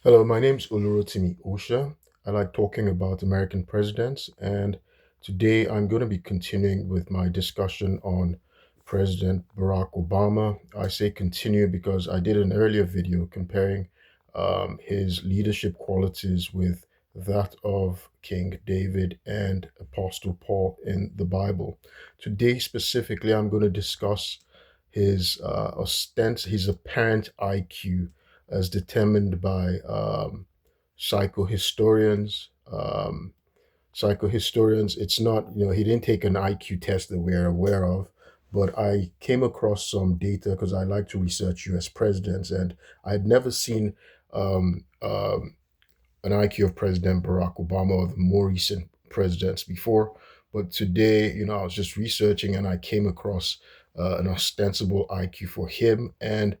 Hello, my name's Osha. I like talking about American presidents, and today I'm going to be continuing with my discussion on President Barack Obama. I say continue because I did an earlier video comparing his leadership qualities with that of King David and Apostle Paul in the Bible. Today, specifically, I'm going to discuss his apparent IQ as determined by psychohistorians. Psychohistorians, it's not, he didn't take an IQ test that we're aware of, but I came across some data because I like to research US presidents, and I'd never seen um, um, an IQ of President Barack Obama or the more recent presidents before. But today, I was just researching and I came across an ostensible IQ for him and,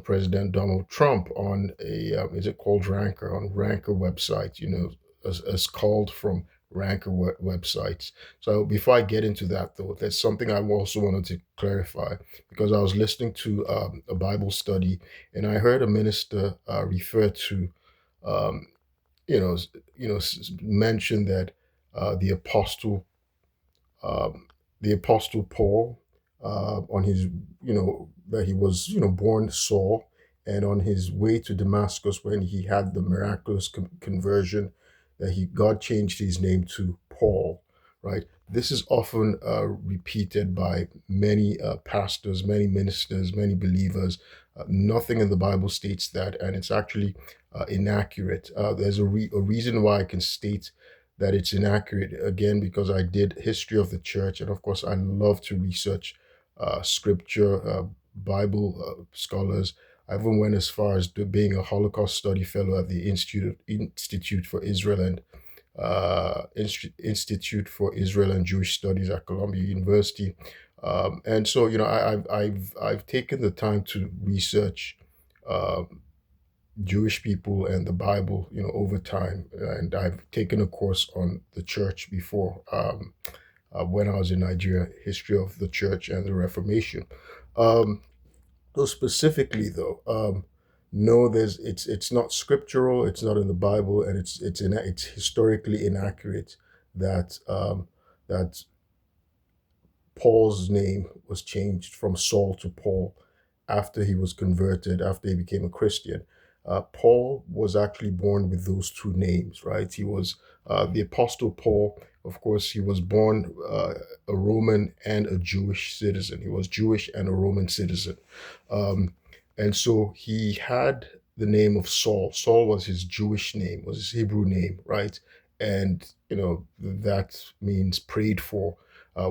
President Donald Trump on is it called Ranker, on Ranker website, as called from Ranker websites. So before I get into that, though, there's something I also wanted to clarify because I was listening to a Bible study and I heard a minister refer to um, mention that the um, apostle Paul, on his, that he was, born Saul, and on his way to Damascus when he had the miraculous conversion, that God changed his name to Paul, right? This is often repeated by many pastors, many ministers, many believers. Nothing in the Bible states that, and it's actually inaccurate. There's a reason why I can state that it's inaccurate, again, because I did history of the church, and of course I love to research scripture, Bible scholars. I even went as far as being a Holocaust study fellow at the Institute for Israel and Institute for Israel and Jewish Studies at Columbia University. And so, I've taken the time to research um, Jewish people and the Bible, over time. And I've taken a course on the church before, when I was in Nigeria, history of the church and the Reformation. Um, so specifically, though, no, it's not scriptural, it's not in the Bible, and it's historically inaccurate that that Paul's name was changed from Saul to Paul after he was converted, after he became a Christian. Paul was actually born with those two names, right? He was the Apostle Paul. Of course, he was born a Roman and a Jewish citizen. He was Jewish and a Roman citizen. Um, and so he had the name of Saul. Saul was his Jewish name, was his Hebrew name, right? And, that means prayed for.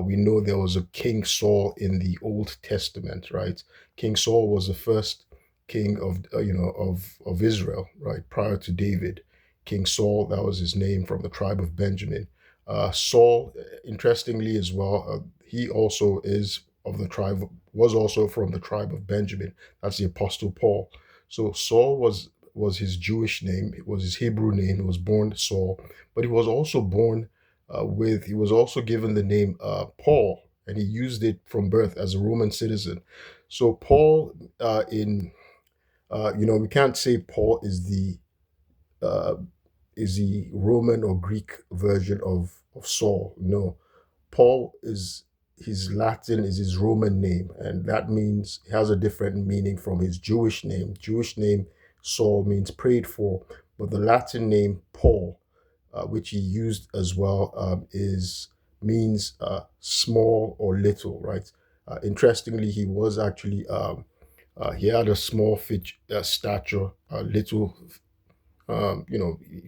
We know there was a King Saul in the Old Testament, right? King Saul was the first king of of Israel, right, prior to David. King Saul, that was his name, from the tribe of Benjamin. Saul, interestingly as well, he also is of the tribe, was also from the tribe of Benjamin. That's the Apostle Paul. So Saul was his Jewish name. It was his Hebrew name. He was born Saul, but he was also given the name Paul, and he used it from birth as a Roman citizen. So Paul, in we can't say Paul uh, is the Roman or Greek version of Saul. No, Paul is his Latin is his Roman name, and that means it has a different meaning from his Jewish name. Jewish name Saul means prayed for, but the Latin name Paul, which he used as well, is means small or little, right? Interestingly, he was actually he had a small stature, little.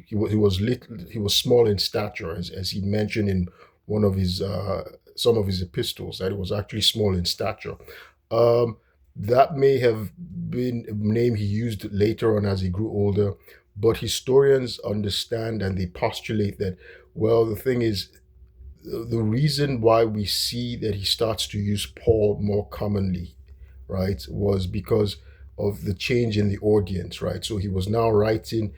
He was small in stature, as he mentioned in one of his some of his epistles, that he was actually small in stature. Um, that may have been a name he used later on as he grew older, but historians understand and they postulate that, well, the thing is, the reason why we see that he starts to use Paul more commonly, right, was because of the change in the audience, right? So he was now writing.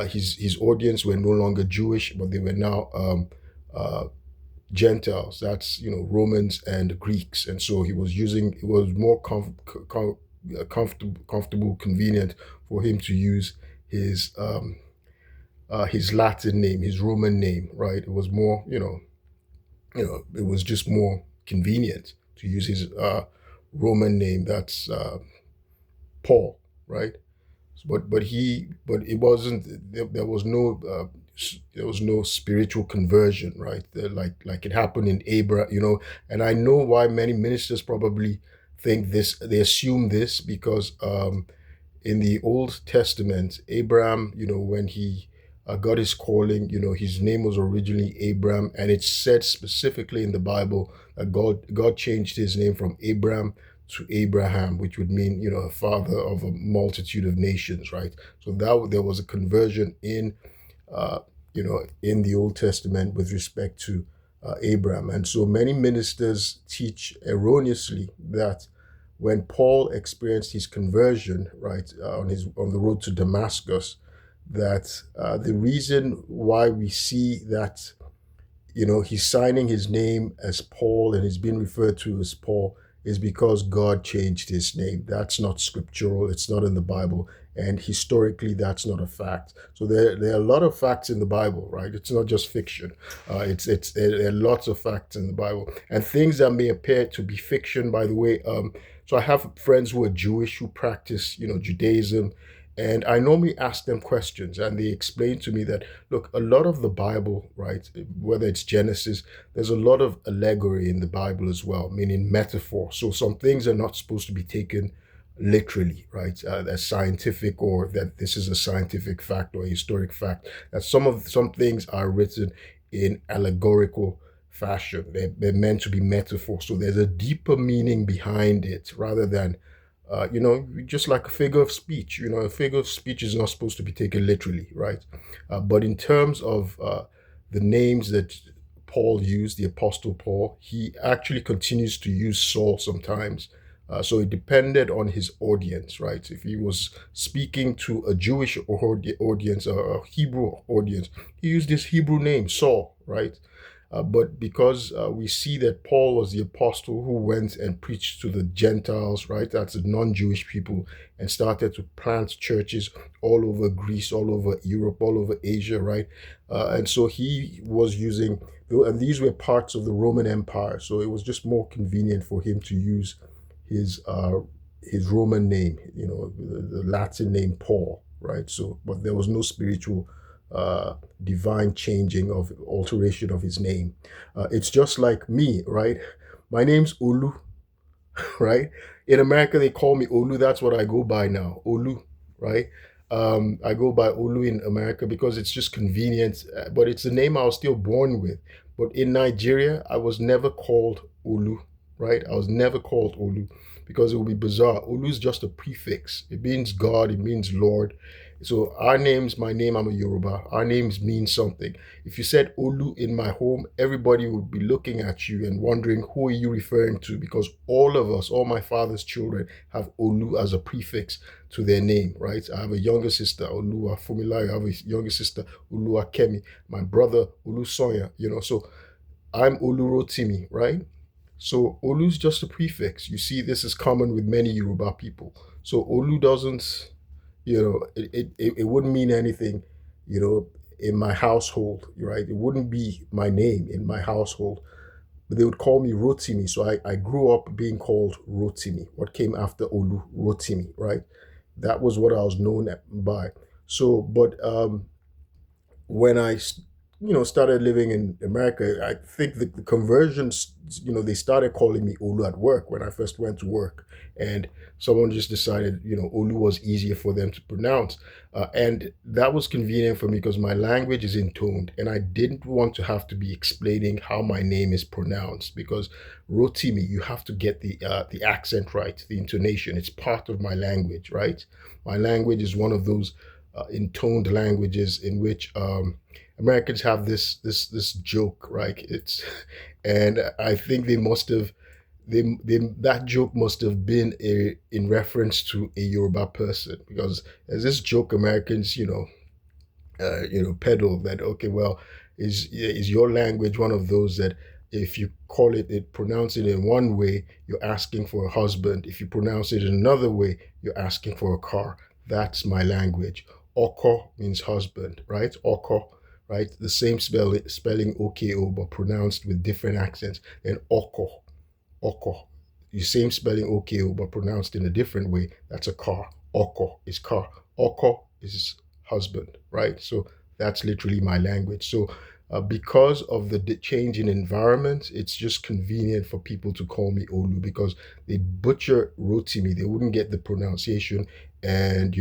His audience were no longer Jewish, but they were now uh, Gentiles. That's Romans and Greeks, and so it was more comfortable, convenient for him to use his Latin name, his Roman name, right? It was more, it was just more convenient to use his Roman name. That's Paul, right? But it wasn't. There was no. There was no spiritual conversion, right? Like it happened in Abraham, and I know why many ministers probably think this. They assume this because in the Old Testament, Abraham, when he got his calling, his name was originally Abram, and it's said specifically in the Bible that God changed his name from Abram to Abraham, which would mean, a father of a multitude of nations, right? So that there was a conversion uh, in the Old Testament with respect to Abraham, and so many ministers teach erroneously that when Paul experienced his conversion, right, on the road to Damascus, that the reason why we see that, he's signing his name as Paul and he's being referred to as Paul is because God changed his name. That's not scriptural. It's not in the Bible. And historically, that's not a fact. So there are a lot of facts in the Bible, right? It's not just fiction. There are lots of facts in the Bible and things that may appear to be fiction. By the way, so I have friends who are Jewish who practice, Judaism, and I normally ask them questions, and they explain to me that, look, a lot of the Bible, right, whether it's Genesis, there's a lot of allegory in the Bible as well, meaning metaphor. So some things are not supposed to be taken literally, right, as scientific, or that this is a scientific fact or a historic fact. That some things are written in allegorical fashion. They're meant to be metaphor. So there's a deeper meaning behind it rather than just like a figure of speech. A figure of speech is not supposed to be taken literally, right? But in terms of the names that Paul used, the Apostle Paul, he actually continues to use Saul sometimes. So it depended on his audience, right? If he was speaking to a Jewish audience, a Hebrew audience, he used his Hebrew name, Saul, right? But because we see that Paul was the apostle who went and preached to the Gentiles, right? That's the non-Jewish people, and started to plant churches all over Greece, all over Europe, all over Asia, right? And so he was using, and these were parts of the Roman Empire, so it was just more convenient for him to use his his Roman name, the Latin name Paul, right? So, but there was no spiritual divine changing of alteration of his name. It's just like me, right? My name's Olu, right? In America, they call me Olu. That's what I go by now, Olu, right? I go by Olu in America because it's just convenient, but it's the name I was still born with. But in Nigeria, I was never called Olu, right? I was never called Olu because it would be bizarre. Olu is just a prefix. It means God, it means Lord. So our names, my name, I'm a Yoruba. Our names mean something. If you said Olu in my home, everybody would be looking at you and wondering who are you referring to, because all of us, all my father's children, have Olu as a prefix to their name, right? I have a younger sister, Olua Fumilayo. I have a younger sister, Olua Kemi. My brother, Olu Sonya, so I'm Olu Rotimi, right? So Olu's just a prefix. You see, this is common with many Yoruba people. So Olu doesn't, it wouldn't mean anything, in my household, right? It wouldn't be my name in my household. But they would call me Rotimi. So I grew up being called Rotimi. What came after Olu? Rotimi, right? That was what I was known by. So, but when I started living in America, I think the conversions, they started calling me Olu at work when I first went to work, and someone just decided, Olu was easier for them to pronounce, and that was convenient for me because my language is intoned, and I didn't want to have to be explaining how my name is pronounced, because Rotimi, you have to get the accent right, the intonation. It's part of my language, right? My language is one of those intoned languages in which Americans have this joke, right? It's and I think they must have that joke must have been in reference to a Yoruba person, because there's this joke Americans peddle that, okay, well, is your language one of those that if you pronounce it in one way, you're asking for a husband. If you pronounce it in another way, you're asking for a car. That's my language. Oko means husband, right? Oko, right? The same spelling OKO, but pronounced with different accents. And Oko, Oko. The same spelling OKO, but pronounced in a different way. That's a car. Oko is car. Oko is husband, right? So that's literally my language. So because of the change in environment, it's just convenient for people to call me Olu because they butcher Rotimi. They wouldn't get the pronunciation. And,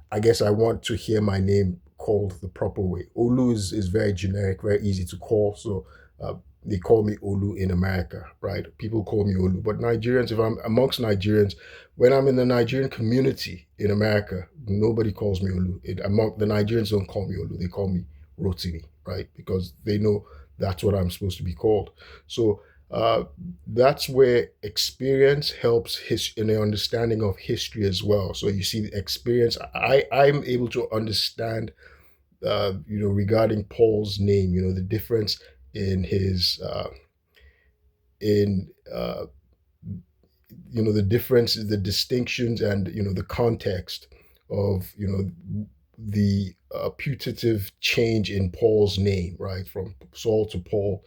I guess I want to hear my name called the proper way. Olu is very generic, very easy to call. So uh, they call me Olu in America, right? People call me Olu. But Nigerians, if I'm amongst Nigerians, when I'm in the Nigerian community in America, nobody calls me Olu. The Nigerians don't call me Olu. They call me Rotimi, right? Because they know that's what I'm supposed to be called. So that's where experience helps in the understanding of history as well. So you see the experience. I'm able to understand, regarding Paul's name. The difference in his in the difference, the distinctions, and the context of the putative change in Paul's name, right, from Saul to Paul,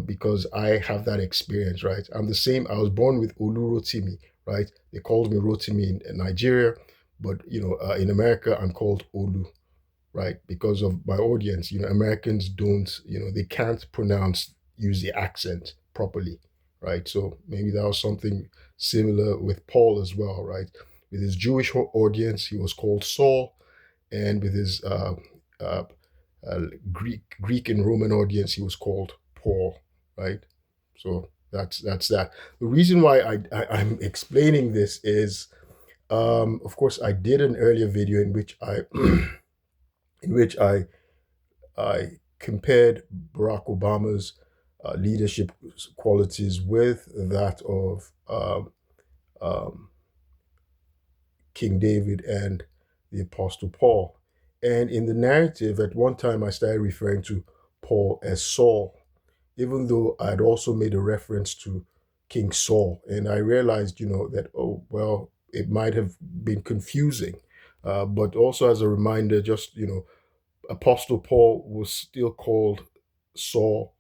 because I have that experience, right. I'm the same. I was born with Olu Rotimi, right. They called me Rotimi in Nigeria, but in America I'm called Olu, right? Because of my audience. Americans don't, they can't use the accent properly, right? So maybe that was something similar with Paul as well, right? With his Jewish audience, he was called Saul, and with his uh, Greek and Roman audience, he was called Paul, right? So that's that. The reason why I'm explaining this is, of course, I did an earlier video in which I in which I compared Barack Obama's leadership qualities with that of um, King David and the Apostle Paul. And in the narrative, at one time, I started referring to Paul as Saul, even though I'd also made a reference to King Saul. And I realized, that, oh, well, it might have been confusing. But also as a reminder, just, Apostle Paul was still called Saul.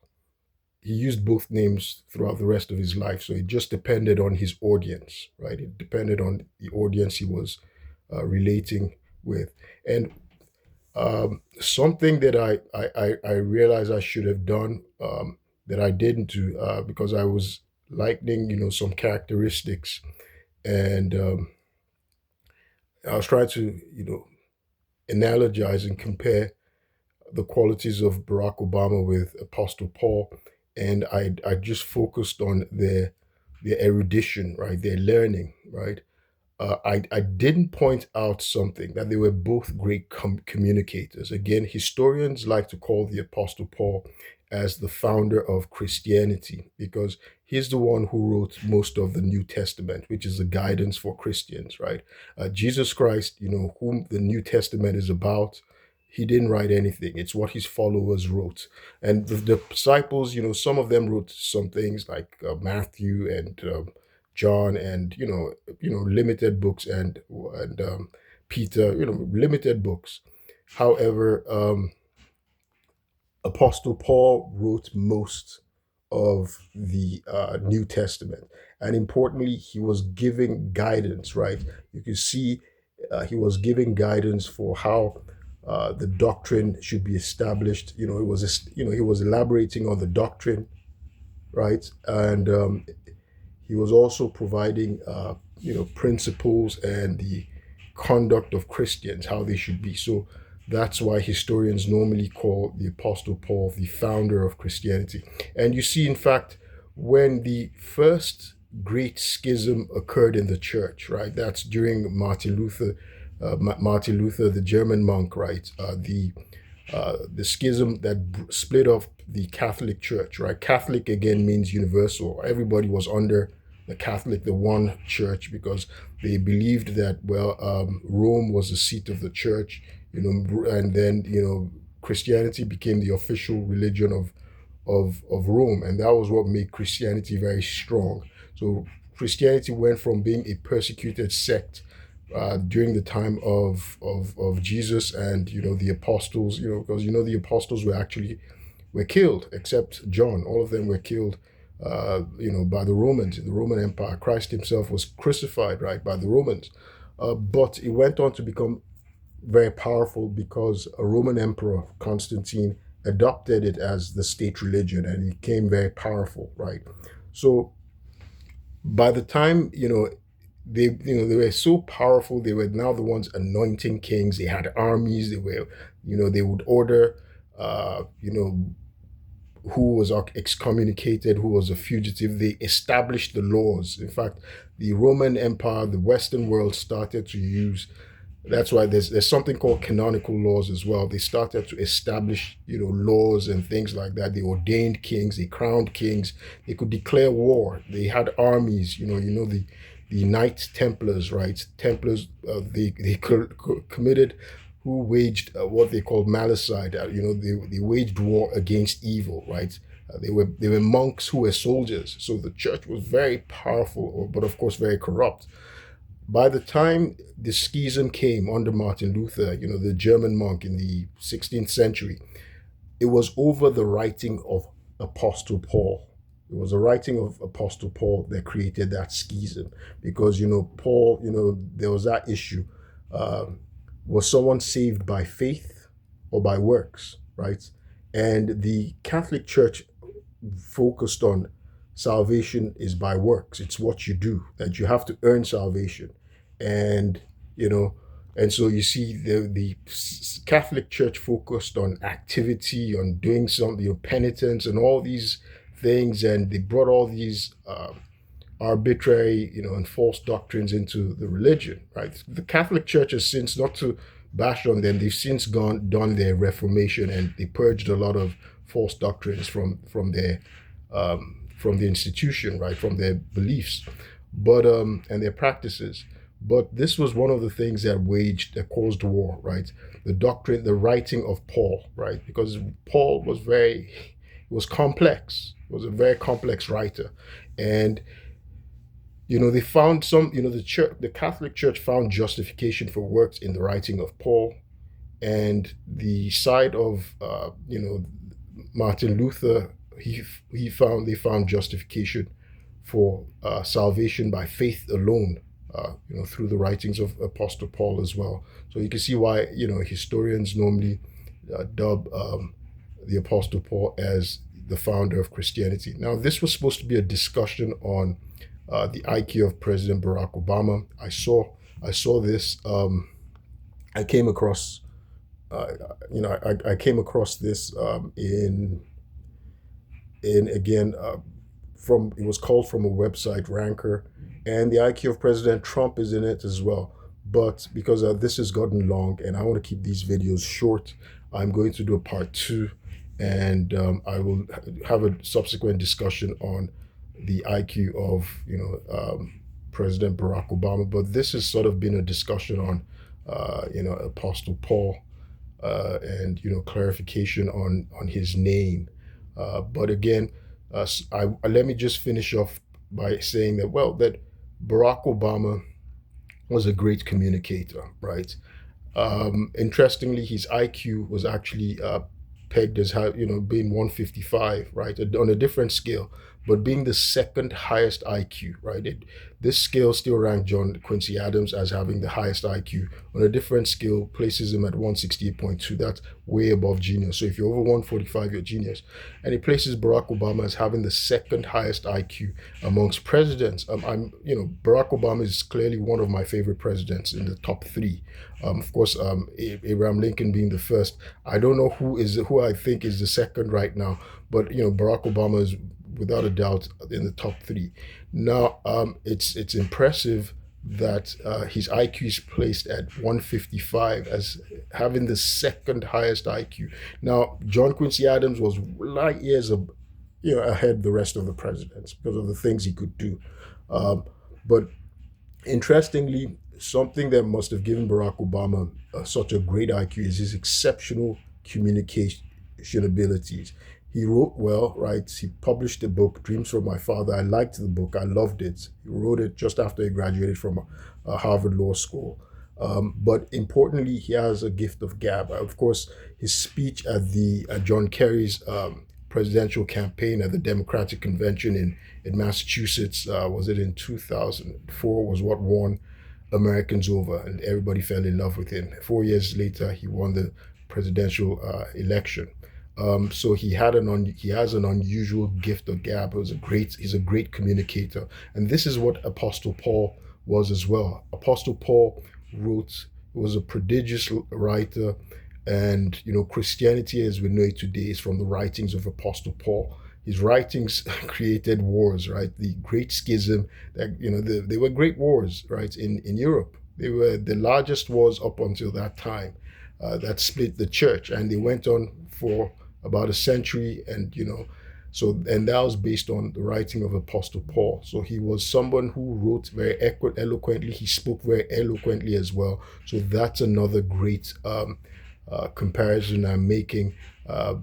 He used both names throughout the rest of his life. So it just depended on his audience, right? It depended on the audience he was relating with. And something that I realized I should have done, that I didn't do, because I was likening, some characteristics. And I was trying to, analogize and compare the qualities of Barack Obama with Apostle Paul, and I just focused on their erudition, right, their learning, right. I didn't point out something, that they were both great communicators. Again, historians like to call the Apostle Paul as the founder of Christianity because he's the one who wrote most of the New Testament, which is the guidance for Christians, right? Jesus Christ, whom the New Testament is about, he didn't write anything. It's what his followers wrote. And the disciples, some of them wrote some things like Matthew and John, and limited books, and Peter, limited books. However, Apostle Paul wrote most of the New Testament, and importantly, he was giving guidance. Right, you can see he was giving guidance for how the doctrine should be established. He was elaborating on the doctrine, right, and he was also providing, principles and the conduct of Christians, how they should be. So that's why historians normally call the Apostle Paul the founder of Christianity. And you see, in fact, when the first great schism occurred in the church, right? That's during Martin Luther, the German monk, right? The schism that split off the Catholic Church, right? Catholic again means universal. Everybody was under the one church, because they believed that, well, Rome was the seat of the church, and then Christianity became the official religion of Rome, and that was what made Christianity very strong. So Christianity went from being a persecuted sect during the time of Jesus and the apostles, because the apostles were killed, except John. All of them were killed, by the Romans, in the Roman Empire. Christ himself was crucified, right, by the Romans. But it went on to become very powerful because a Roman emperor, Constantine, adopted it as the state religion, and it became very powerful, right? So by the time, they were so powerful, they were now the ones anointing kings. They had armies. They were, they would order, who was excommunicated, who was a fugitive. They established the laws. In fact, the Roman Empire, the Western world, started to use. That's why there's something called canonical laws as well. They started to establish, laws and things like that. They ordained kings, they crowned kings. They could declare war. They had armies. The Knights Templars, right? Templars, they committed, who waged what they called malicide. They waged war against evil, right? They were monks who were soldiers. So the church was very powerful, but of course very corrupt. By the time the schism came under Martin Luther, the German monk in the 16th century, it was over the writing of Apostle Paul. It was the writing of Apostle Paul that created that schism, because Paul, there was that issue. Was someone saved by faith or by works, right? And the Catholic Church focused on salvation is by works. It's what you do, that you have to earn salvation. And and so you see the Catholic Church focused on activity, on doing something, penitence and all these things, and they brought all these arbitrary, and false doctrines into the religion, right? The Catholic Church has since, not to bash on them, they've since done their reformation, and they purged a lot of false doctrines from their from the institution, right, from their beliefs, but and their practices. But this was one of the things that caused war, right? The doctrine, the writing of Paul, right? Because Paul was complex, was a very complex writer. And, they found the Catholic Church found justification for works in the writing of Paul. And the side of, Martin Luther, they found justification for salvation by faith alone, through the writings of Apostle Paul as well. So you can see why, historians normally dub the Apostle Paul as the founder of Christianity. Now, this was supposed to be a discussion on the IQ of President Barack Obama. I saw this. I came across, I came across this in again from it was called from a website, Ranker, and the IQ of President Trump is in it as well. But because this has gotten long and I want to keep these videos short, I'm going to do a part 2, and I will have a subsequent discussion on the IQ of President Barack Obama. But this has sort of been a discussion on Apostle Paul, and clarification on his name. But again, let me just finish off by saying that Barack Obama was a great communicator, right? Interestingly, his IQ was actually pegged as being 155, right, on a different scale, but being the second highest IQ, right? This scale still ranked John Quincy Adams as having the highest IQ. On a different scale, places him at 168.2. That's way above genius. So if you're over 145, you're genius. And it places Barack Obama as having the second highest IQ amongst presidents. Barack Obama is clearly one of my favorite presidents, in the top 3. Of course, Abraham Lincoln being the first. I don't know who I think is the second right now, but Barack Obama is without a doubt in the top 3. Now, it's impressive that his IQ is placed at 155 as having the second highest IQ. Now, John Quincy Adams was light years ahead of the rest of the presidents because of the things he could do. But interestingly, something that must have given Barack Obama such a great IQ is his exceptional communication abilities. He wrote well, right? He published a book, Dreams from My Father. I liked the book. I loved it. He wrote it just after he graduated from Harvard Law School. But importantly, he has a gift of gab. Of course, his speech at the John Kerry's presidential campaign at the Democratic Convention in Massachusetts, was it in 2004, was what won Americans over, and everybody fell in love with him. 4 years later, he won the presidential election. So he has an unusual gift of gab. He's a great communicator, and this is what Apostle Paul was as well. Apostle Paul wrote was a prodigious writer, and Christianity as we know it today is from the writings of Apostle Paul. His writings created wars, right? The Great Schism, that they were great wars, right? In Europe, they were the largest wars up until that time, that split the church, and they went on for about a century, and and that was based on the writing of Apostle Paul. So he was someone who wrote very eloquently. He spoke very eloquently as well. So that's another great comparison I'm making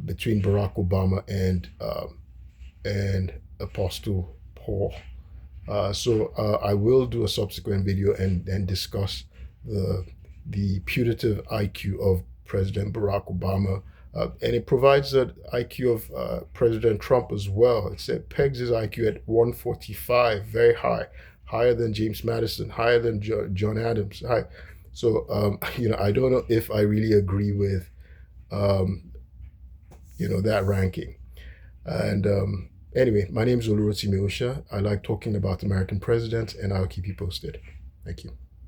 between Barack Obama and Apostle Paul. I will do a subsequent video and discuss the putative IQ of President Barack Obama, and it provides the IQ of President Trump as well. It pegs his IQ at 145, very high, higher than James Madison, higher than John Adams. High. So I don't know if I really agree with that ranking. And anyway, my name is Osha. I like talking about American presidents, and I'll keep you posted. Thank you.